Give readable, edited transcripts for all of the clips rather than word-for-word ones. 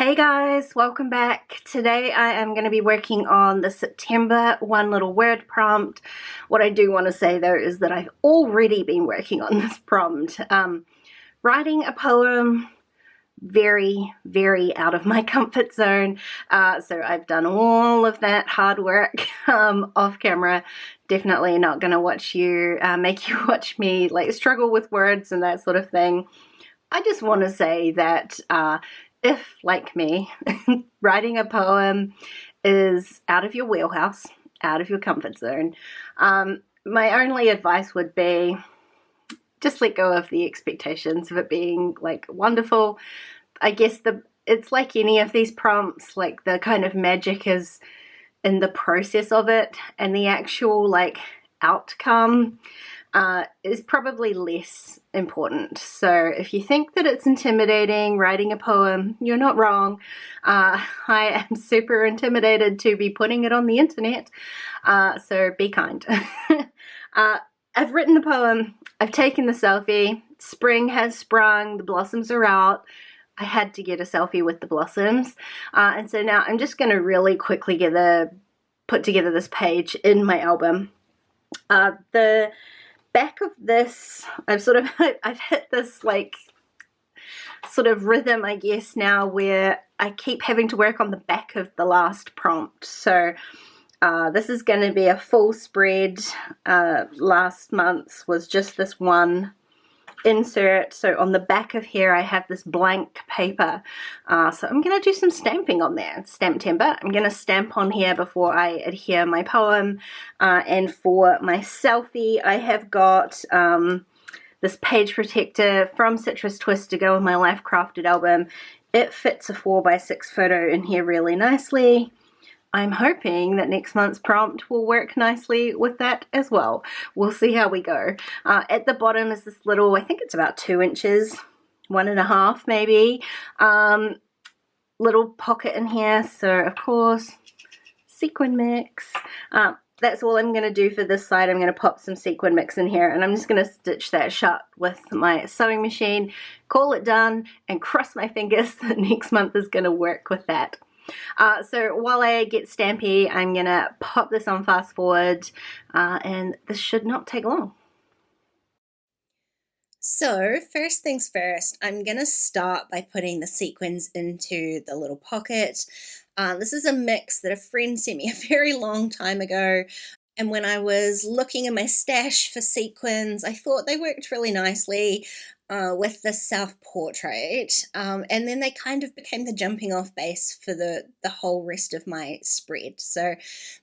Hey guys, welcome back. Today I am going to be working on the September one little word prompt. What I do want to say though is that I've already been working on this prompt. Writing a poem, very out of my comfort zone. So I've done all of that hard work off camera. Definitely not going to make you watch me like struggle with words and that sort of thing. I just want to say that if, like me, writing a poem is out of your wheelhouse, out of your comfort zone, my only advice would be just let go of the expectations of it being like wonderful. I guess it's like any of these prompts, like the kind of magic is in the process of it, and the actual like outcome is probably less important. So if you think that it's intimidating writing a poem, you're not wrong. I am super intimidated to be putting it on the internet, so be kind. I've written the poem, I've taken the selfie, spring has sprung, the blossoms are out. I had to get a selfie with the blossoms, and so now I'm just going to really quickly put together this page in my album. The back of this, I've hit this like sort of rhythm, I guess, now where I keep having to work on the back of the last prompt. So this is going to be a full spread. Last month's was just this one insert. So on the back of here I have this blank paper, so I'm going to do some stamping on there. It's Stamp-tember. I'm going to stamp on here before I adhere my poem, and for my selfie I have got this page protector from Citrus Twist to go with my Life Crafted album. It fits a 4x6 photo in here really nicely. I'm hoping that next month's prompt will work nicely with that as well. We'll see how we go. At the bottom is this little, I think it's about 2 inches, 1.5 maybe, little pocket in here. So of course, sequin mix. That's all I'm going to do for this side. I'm going to pop some sequin mix in here, and I'm just going to stitch that shut with my sewing machine, call it done, and cross my fingers that next month is going to work with that. So while I get stampy, I'm going to pop this on fast forward, and this should not take long. So first things first, I'm going to start by putting the sequins into the little pocket. This is a mix that a friend sent me a very long time ago. And when I was looking in my stash for sequins, I thought they worked really nicely with the self-portrait, and then they kind of became the jumping off base for the whole rest of my spread. So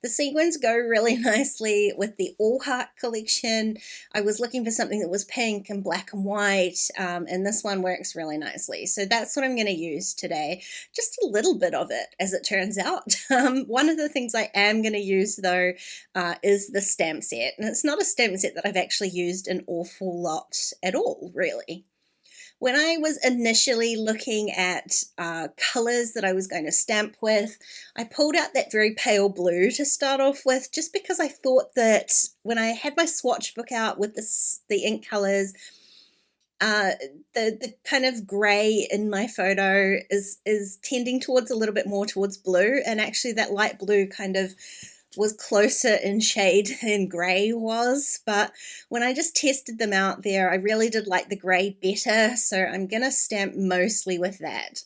the sequins go really nicely with the All Heart collection. I was looking for something that was pink and black and white, and this one works really nicely. So that's what I'm going to use today. Just a little bit of it, as it turns out. One of the things I am going to use though is the stamp set, and it's not a stamp set that I've actually used an awful lot at all, really. When I was initially looking at colours that I was going to stamp with, I pulled out that very pale blue to start off with, just because I thought that when I had my swatch book out with the ink colours, the kind of grey in my photo is tending towards a little bit more towards blue, and actually that light blue kind of was closer in shade than grey was. But when I just tested them out there, I really did like the grey better, so I'm going to stamp mostly with that.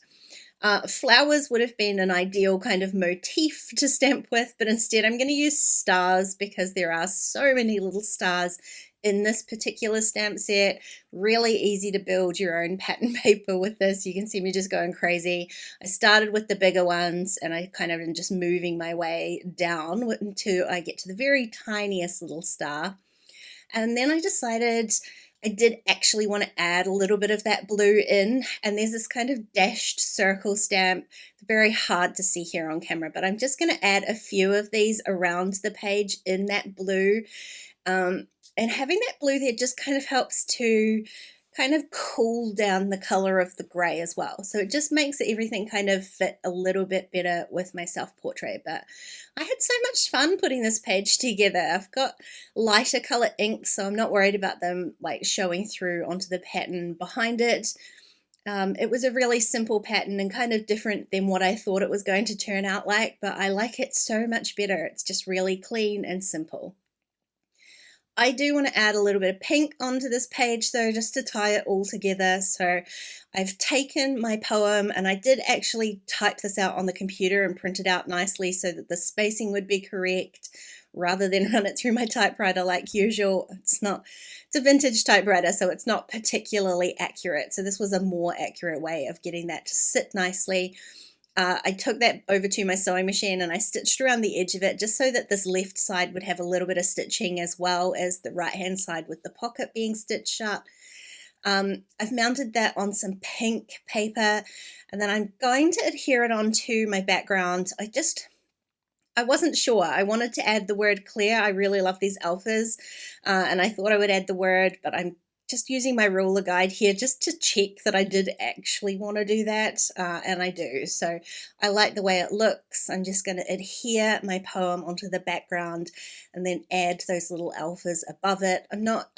Flowers would have been an ideal kind of motif to stamp with, but instead I'm going to use stars, because there are so many little stars in this particular stamp set. Really easy to build your own pattern paper with this. You can see me just going crazy. I started with the bigger ones, and I kind of am just moving my way down until I get to the very tiniest little star. And then I decided I did actually want to add a little bit of that blue in, and there's this kind of dashed circle stamp. It's very hard to see here on camera, but I'm just going to add a few of these around the page in that blue. And having that blue there just kind of helps to kind of cool down the color of the gray as well. So it just makes everything kind of fit a little bit better with my self-portrait. But I had so much fun putting this page together. I've got lighter color ink, so I'm not worried about them like showing through onto the pattern behind it. It was a really simple pattern and kind of different than what I thought it was going to turn out like, but I like it so much better. It's just really clean and simple. I do want to add a little bit of pink onto this page though, just to tie it all together. So I've taken my poem, and I did actually type this out on the computer and print it out nicely so that the spacing would be correct, rather than run it through my typewriter like usual. It's a vintage typewriter, so it's not particularly accurate. So this was a more accurate way of getting that to sit nicely. I took that over to my sewing machine and I stitched around the edge of it just so that this left side would have a little bit of stitching, as well as the right hand side with the pocket being stitched shut. I've mounted that on some pink paper, and then I'm going to adhere it onto my background. I wasn't sure. I wanted to add the word clear. I really love these alphas, and I thought I would add the word, but I'm just using my ruler guide here just to check that I did actually want to do that, and I do. So I like the way it looks. I'm just going to adhere my poem onto the background and then add those little alphas above it. I'm not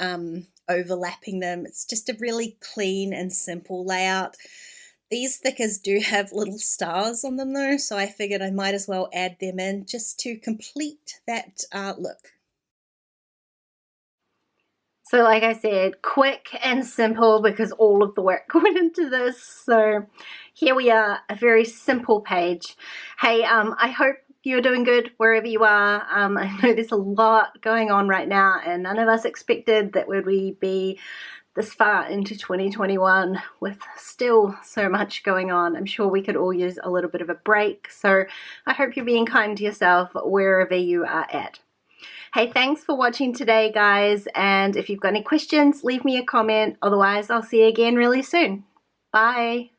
overlapping them. It's just a really clean and simple layout. These stickers do have little stars on them though, so I figured I might as well add them in just to complete that look. So like I said, quick and simple because all of the work went into this. So here we are, a very simple page. Hey, I hope you're doing good wherever you are. I know there's a lot going on right now, and none of us expected that we be this far into 2021 with still so much going on. I'm sure we could all use a little bit of a break. So I hope you're being kind to yourself wherever you are at. Hey, thanks for watching today, guys, and if you've got any questions, leave me a comment. Otherwise, I'll see you again really soon. Bye.